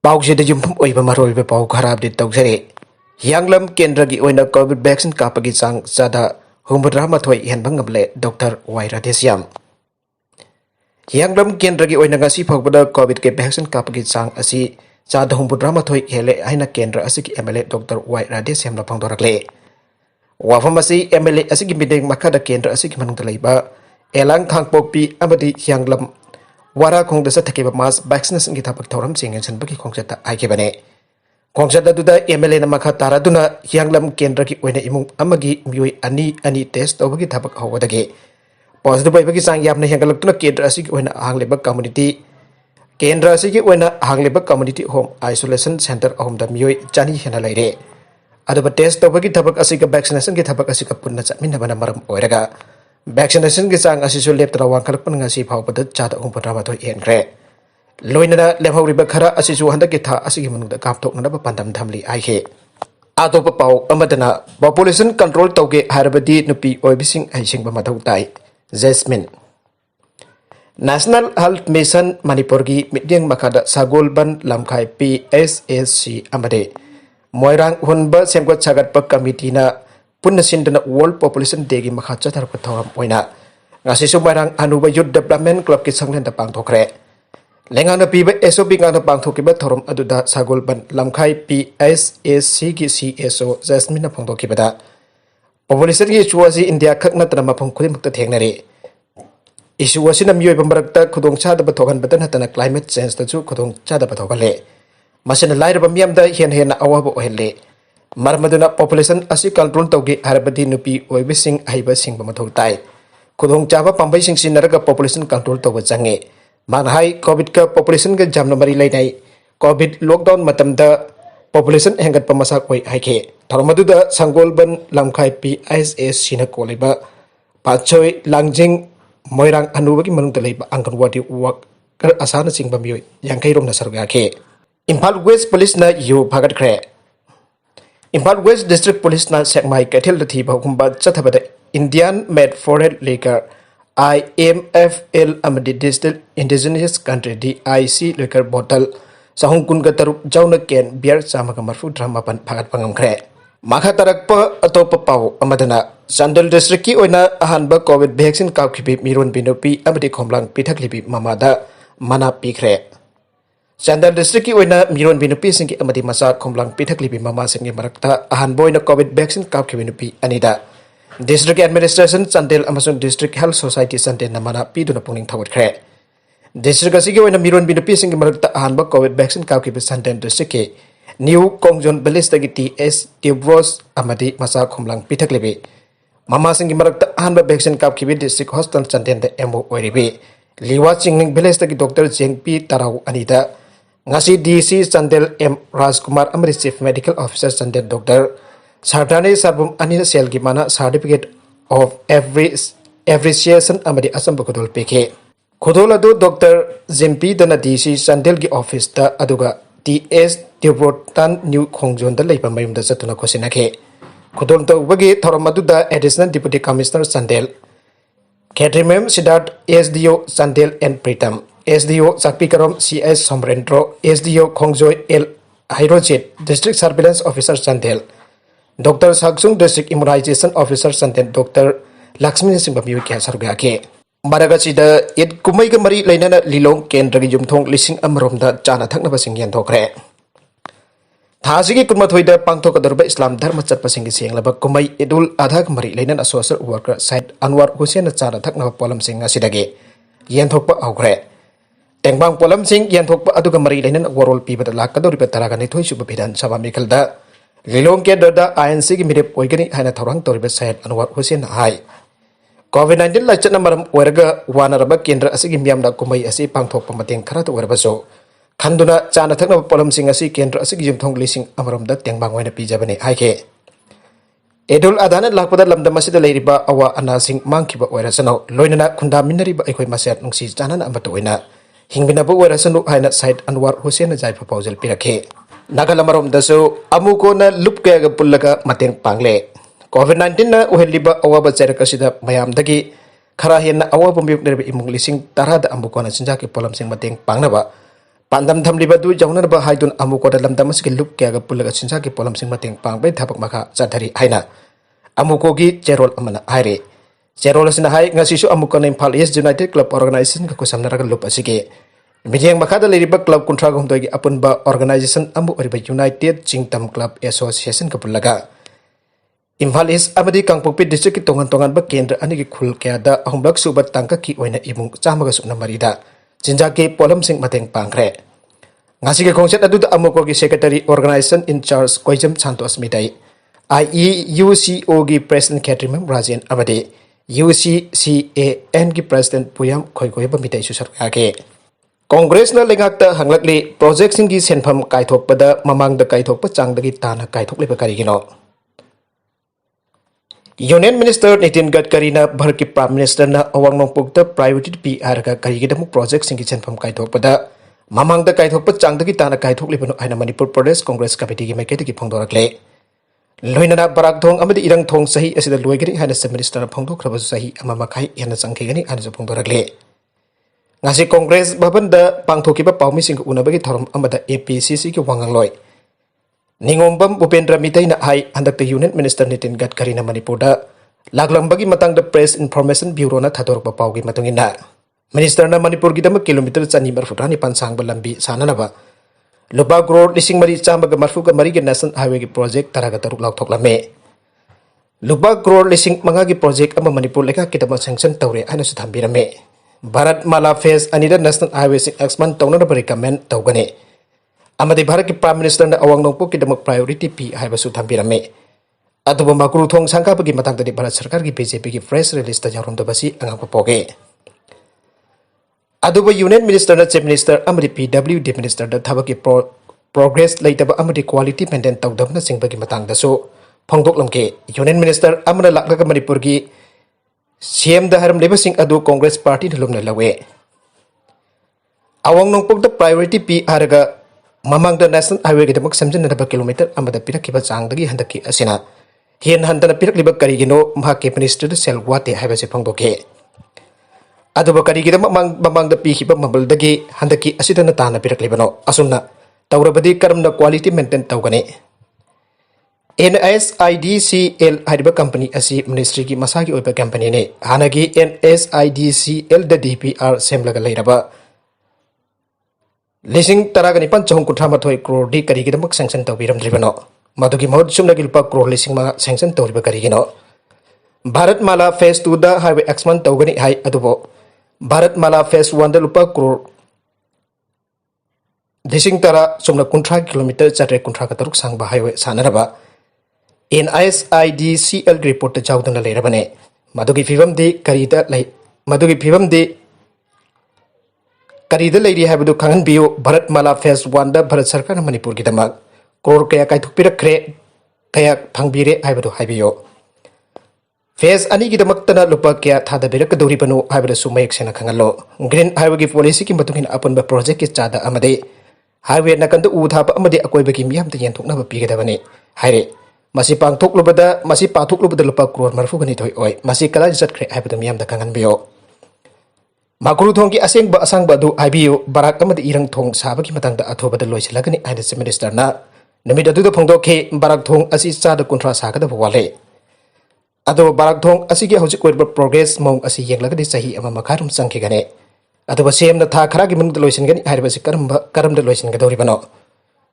पाउसेद युमफम ओइबा मरोइबा पाउ खरा अपडेट तौजरे यांगलम केंद्र की ओइना कोविड वैक्सीन कापगी चांग चादा 63 हेनबा ngamle डॉक्टर वाई राधेश्याम यांगलम केंद्र की ओइना ngasi phokbada कोविड के वैक्सीन कापगी चांग asi चादा 63 hele haina केंद्र asi की एमएलए डॉक्टर वाई राधेश्याम ला phangdorakle wafam asi MLA asi की mideng makada केंद्र asi की manungda leiba elang thangpokpi amadi यांगलम वारा खोंगदा सथकेबा मास वैक्सीनेशन की थापक थौरम सिंगन सनबकी खोंगचता आइकेबने खोंगचता दुदा एमएलए न मखा तारादुना यांगलम केंद्र की ओइना इमुंग अमगी मियोय अनि टेस्ट तौबगी थापक हौबदगे पॉजिटिव बाइबगी सांग यामना हेंगलक्तुना केंद्र असि की ओइना हांगलेबा कम्युनिटी केंद्र असि की ओइना हांगलेबा कम्युनिटी होम आइसोलेशन सेंटर अहोमदा मियोय चानी हेना लैरे अदुबा टेस्ट तौबगी थापक असि का वैक्सीनेशन की थापक असि का पुन्ना चमिनबना मरम ओइरगा वैक्सीनेशन की चांग असिसु लेप्तरा वांखलपन ngasi फावबद चादा 63 हेनग्रे लोइनना लेमहौरिबा खरा असिसु हंदकी था असिगी मनुदा कापथोकनबा पंदम थमली आइखे आतोप पाउ अमदना पॉपुलेशन कंट्रोल तौगे हारबदी नुपी ओइबिसिंग आइसिंगबा मथौ ताई Jasmine National Health Mission Manipur की मिडियंग मखादा सागोलबन लमखाई PSSC अमदे मोइरांग हुनबा सेमगत सागतपा कमिटीना पुन्ना सिंदना वर्ल्ड पॉपुलेशन डे की मखा चथरप थौरम ओइना ngasisu marang anuba youth development club ki sanglenda pangthokre lengana piba SOP ngana pangthokiba thorom aduda sagolban lamkhai PSSC ki CSO Jasmine phongdokibada population ki issue asi India khakna tana mafam khudimukta thengnare issue asi na miyoy bambarakta khudong chada bathogan batan hatana climate change ta chu khudong chada bathogale masina lairba miyamda hen awaba ohelle marmaduna population asi control tawge harbadi nupi oibising aiba singba mathau tai खुदोंग चाबा पंबई सिंग सिनरगा population control तब चंगे मानहाई Covid का population के जामन मरी लेनाई Covid lockdown मतमदा population हेंगत पमसा कोई हाइके थरमदुदा संगोलबन लमखाई PSSC न कोलेबा पाछोय लांगजिंग मोइरांग अनुबगी मनुंग लेबा anganwadi worker आसाना सिंग बमियोय यांkai रोम न सरगा के इम्फाल वेस्ट पुलिस न यु भागतख्रे इम्फाल वेस्ट डिस्ट्रिक्ट पुलिस न Sekmai Kaithal दथि बहुकुंबा चथबदा Indian made foreign liquor IMFL amadi digital indigenous country DIC liquor bottle sahung kun ga tarup jauna ken beer chamaga marfu drama pan phagat pangam khre makha tarakpa atopa pau amadana Sandal district ki oina ahanba covid vaccine kapkhibi miron binopi amadi khomlang pithaklibi mamada mana pikre Sandal district ki oina miron binopi singki amadi masa khomlang pithaklibi mama singi marakta ahanba oina covid vaccine kapkhibi nupi anida District Administration Sandel Amazon District Health Society Sandel Namana Piduna Puning Tawat Kre. District Asigi when a Miron Binopis in Marta Hanba COVID vaccine Kauki Sandel District New Kongjon Belistagiti S. Tibros Amadi Masa Kumlang Pitaklibi. Mama Sing Marta Hanba vaccine Kauki District Hospital Sandel the Emo Oribi. Liwa Singing Belistagi Dr. Jeng P. Tarau Anita. Ngasi DC Sandel M. Rajkumar Amri Chief Medical Officer Sandel Dr. Sartane Sarbum Anina Sel Gimana Certificate of Appreciation Amadi Asamba Kudol PK. Kudoladu Dr. Zimpi Dana DC Sandel Gi Office da Aduga TS Tibotan New Kongjon da Labor Mayum da Satuna Kosinake. Kudol da Wagi Thoramadu da Additional Deputy Commissioner Sandel. Kadrimem Siddharth SDO Sandel and Pritam. SDO Sakpikaram CS Somrendro. SDO Kongjoy L. Hirojit District Surveillance Officer Sandel. Dr. Saksung District Immunization Officer Santen Dr. Lakshmi Singh Bamiyu Kya Sarga ke Maragachi da it kumai ka mari lainana lilong kendra gi jumthong lising amrom da chana thakna basing yan thokre Thasi ki kunmathoi da pangthok darba Islam dharma chat pasing gi seng laba kumai idul adha ka mari lainana social worker side Anwar Hussein na chana thakna polam sing asidage yan thokpa augre Tengbang polam sing yan thokpa aduga mari lainana warol pi bada lakadori betara ga ni thoi suba bidan saba mikal da Lilong ke dada ANC ki mirip oigani haina thorang toribe Syed Anwar Hussein hai COVID-19 la chatna maram werga wanaraba kendra asigi miamda kumai asi pangthok pamateng khara to werba so khanduna chana thakna polam sing asi kendra asigi jumthong lising amaram da tengbang oina pijabane haike Edul adana lakpada lamda masida leiriba awa ana sing mangkiba werasano loinana khunda minariba ekhoi maset nungsi chanan amato oina hingbinabu werasano haina Syed Anwar Hussein jai proposal pirakhe Nagalamarom daso amuko na lupke ga pullaga mateng pangle COVID-19 na uheliba awaba cherakasida mayam dagi khara hen awaba miyuk nerbe imung lising tarada amuko na sinjaki polam sing mateng pangnaba Pandam Tamlibadu Jaunaba Haidun Amuko Lamdamas look Gaga Pulaga Sinsaki Polam Simating Pang by Tapak Maka Zatari Haina Amukogi Gerol Amana Aire Gerol in the High Nasisu Amukan in Palace United Club organizing Kusamara Lupasike Mijang Makada Ladybug Club Contragum Dogi Apunba Organization Amu Oriba United Jingtam Club Association Kapulaga Imphal East Amadi Kangpopi District Tongan Tongan Bakendra Aniki Kul Kada Ahumblak Subat Tanka Ki Oina Ibung Chamagasuna Marida Jinjaki Polam Sing Mateng Pangre Ngasiki Kongset Adu Amukogi Secretary Organization in Charge Koijam Santos Midai IEUCO Gi President Catherine Rajan Amadi UCCAN Gi President Puyam Koikoiba Midai Susarkake Congress na lengakta hanglakli project singi senpham kaithokpada mamangda kaithokpa changdagi tana kaithokliba karigino Union Minister Nitin Gadkari na Bharati Prime Minister na awang nongpugta priority PR ka karigidam project singi senpham kaithokpada mamangda kaithokpa changdagi tana kaithokliba no aina Manipur Pradesh Congress Committee gi maiketi gi phongdorakle loinana barak thong amadi irang thong sahi asida loigari haina minister phongdokraba sahi ama makai yana changkhigani ana phongdorakle Ngasi Congress Babanda Pangthokiba Paumising Unabagi Thorum Amada APCC ki Wangangloi Ningombam Upendra Mitai na hai andak Union Minister Nitin Gadkari na Manipurda laglambagi matang the Press Information Bureau na thadorok paugi matungina Minister na Manipur gidam kilometer chani marfutrani pansang balambi sananaba Lupa crore lising mari chambaga marfuga mari ge National Highway ki project taraga taruk Laothokkhlame Lupa crore lising mangagi project ama Manipur leka kitama sanction tawre ana su thambirame Bharat Mala Phase Anida National Highway 6 month Tona recommend Taugane Amadi Bharat ki Prime Minister na awang nongpo ki damak priority P Haibasu Thambirame Aduba Makuru Thong Sangka bagi matang tadi Bharat Sarkar ki BJP ki fresh release ta jarum dabasi angak poge Aduba Union Minister na Chief Minister Amadi PWD Minister da thabaki progress laitaba amadi quality maintain tawdam na sing bagi matang daso phongdok lamke Union Minister amana lakga Manipur ki CM da haram leba sing adu Congress Party dhulumna lawe awang nongpok da priority P araga mamang da National Highway ki damak samjin na kilometer amada pirakkiba changdagi handaki asina hien handana pirakliba karigino mahake minister da selwate haibase phongdoke aduba karigi da mamang da pihiba mabaldagi handaki asidana tana piraklibano asunna tawrabadi karamna quality maintain tawgane NSIDCL hariba company asi ministry ki masagi oiba company ne hanagi NSIDCL da DPR semlaga leiraba Lising taragani panchong kuthamathoi crore di karigi damak sanction tawbiram dribano madugi mahut sumnagi lupa crore lising ma sanction tawriba karigino Bharat Mala Phase 2 da highway exman tawgani hai adubo Bharat Mala Phase 1 da lupa crore Lising tara sumna kuntra kilometer chatre kuntra kataruk sangba highway sanaraba NISIDCL report jawdana leirabane madugi fivam de karida lei madugi fivam de karida leiri habdu khangan biyo Bharat Mala Phase 1 da Bharat Sarkar na Manipur gi damak crore kaya kai thukpirakre kaya phangbire habdu haibiyo Phase ani gi damak tana lupa kya thada birak dori banu habdu sumayek sena khangalo green highway gi policy ki matungin apunba project ki chada amade highway nakandu uthapa amade akoiba gi miyam ta yenthokna ba pigedabane haire Masih pangthoklubada lupa crore marfu gani thoi oi masih kala jatkre haibada miyam da kangan biyo Makuru thong ki asang ba du aibiyo barak amadi irang thong sabaki matang da athobada loisilagani aina Chief Minister na namid adu da phongdokhe barak thong asi chada kuntra sagada bwale ado barak thong asi gi hojik oiba progress mong asi yenglagadi sahi ama makharum sangki gane ado basem na tha khara gi mun da loisin gani airba si karam da loisin ga dori bano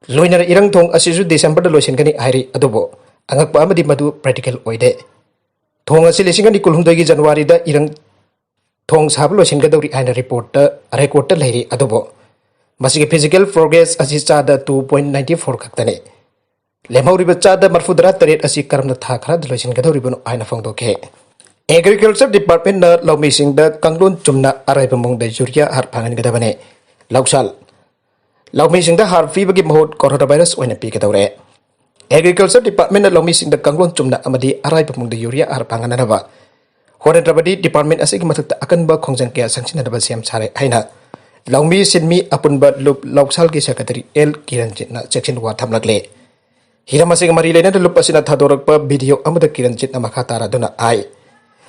loinara irang thong asi ju December da loisin gani airi adobo angakpa amadi madu practical oide thong asi lesingani kulhumdagi January da irang thong sablo singadori aina report ta leiri adobo masigi physical progress asi chada 2.94 khaktane lemhauri chada marfudra taret asi karamna tha khara dlo singadori bano aina phongdoke Agriculture Department na lawmising da kanglon chumna araiba mong da urea har phangan gadabane lausal lawmising da har fi bagi mahot coronavirus oina pi kadawre Agriculture Department na lawmising da kanglon chumna amadi araiba mong da urea har phangan anaba Horedrabadi Department asig matakta akan ba khongjang kya sanction na ba siam sare haina lawmi sinmi apunba lup lausal ki secretary L Kiranjit na section wa thamlagle hiramasing mari lena da lup asina thadorak pa video amada Kiranjit na makhatara duna ai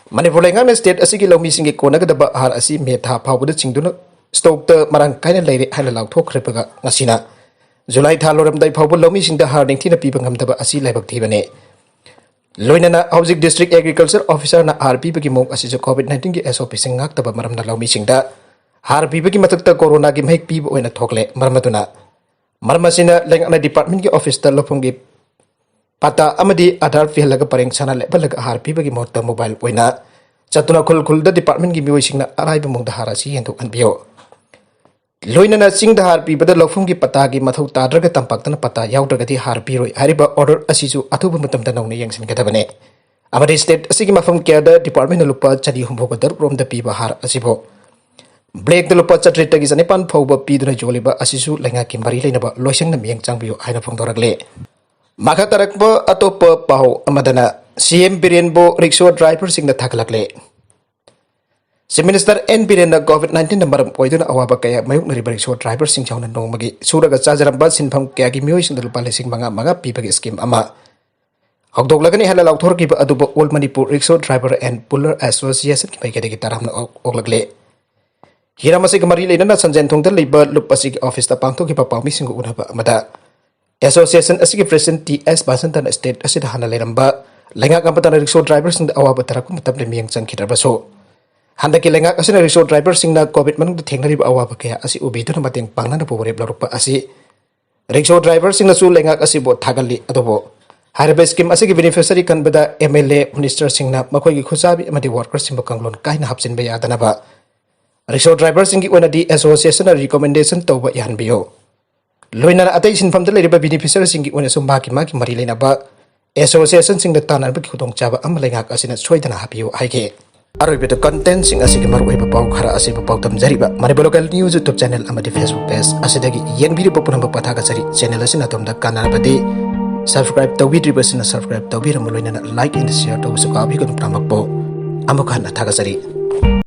Manipur lengang na state asigi lawmi singi kona ga da ba har asi metha phawbuda chingduna ꯁ꯭ꯇꯣꯛꯇ ꯃꯔꯥꯡ ꯀꯥꯏꯅ ꯂꯩꯔꯦ ꯍꯥꯏꯅ ꯂꯥꯎꯊꯣꯛꯈ꯭ꯔꯕꯒ ꯉꯁꯤꯅ ꯖꯨꯂꯥꯏ ꯊꯥ ꯂꯣꯏꯔꯝꯗꯥꯏ ꯐꯥꯎꯕ ꯂꯧꯃꯤꯁꯤꯡꯗ ꯍꯥꯔ ꯅꯤꯡꯊꯤꯅ ꯄꯤꯕ ꯉꯝꯗꯕ ꯑꯁꯤ ꯂꯥꯏꯕꯛ ꯊꯤꯕꯅꯤ loinana hauzik district agriculture officer na RP bagi mok asiju COVID-19 gi SOP sing ngaktaba maramna laumi singda RP bagi matakta corona gi mhek pi oina thokle marmaduna marmasina lengna department gi office ta lofum gi pata amadi adhar fi laga pareng sana le balaga RP bagi mota mobile oina chatuna khul khul da department gi mioi singna arai ba mongda harasi yendu anbio loinana singda RP bada lofum gi pata gi mathau tadraga tampakna pata yaudagadi RP roi hariba order asisu athuba matamda nongna yengsin gadabane amadi state asigi mafam kyada department lupa chadi humboga dar rom da piba har asibo black da lupa chatri tagi sanipan phauba piduna joliba asisu lenga ki mari leinaba loisang na miyang changbiyo aina phongdoragle makha tarakba atopa pau amadana CM Biren bo rickshaw driver singna Thagatlakli Chief Minister N Biren na COVID-19 na maram poiduna awaba kaya mayuk na rickshaw driver sing chawna nongmagi suraga chajaramba sinpham kaya gi miyoi sing lupa lesing mga pibagi scheme ama Laothokkhiba hana Laothokkhiba aduba All Manipur Rickshaw Driver and Puller Association ki maikade ki taramna oglagle Hiramasi kamari leina sanjen thongda leiba lupasi ki office ta pangthokhiba pawmi singu unaba amada Association asigi President TS Basantan State asida hana leramba lenga kampatana rickshaw driver sing awaba taraku matamle miyang changkhidrabaso handaki lenga asina rickshaw driver sing na COVID manung thengnari awaba kaya asi ubiduna mateng pangnana pobore blarukpa asi rickshaw driver sing na su lenga asi bo thagali adobo Hariba scheme asigi beneficiary kanbada MLA Minister singna makoi gi khusabi amadi workers simba kanglon kaina hapsin ba yadana ba rickshaw driver singi ona di association recommendation tawba yanbiyo loinana atai sinfam da leriba beneficiary singi ona so maki mari leina ba association singda tanan ba khudong chaba amalenga asina soidana hapiyo haige arobita content sing asigi marwai ba pau khara asiba pau tamjariba Manipur local news YouTube channel amadi Facebook page asidagi yengbiri ba punamba pathaga chari channel asina tomda kanarabadi subscribe tawbidribasina subscribe tawbiramu loinana like and share tawsu ka abhi kan pramakpo amukhan athaga sari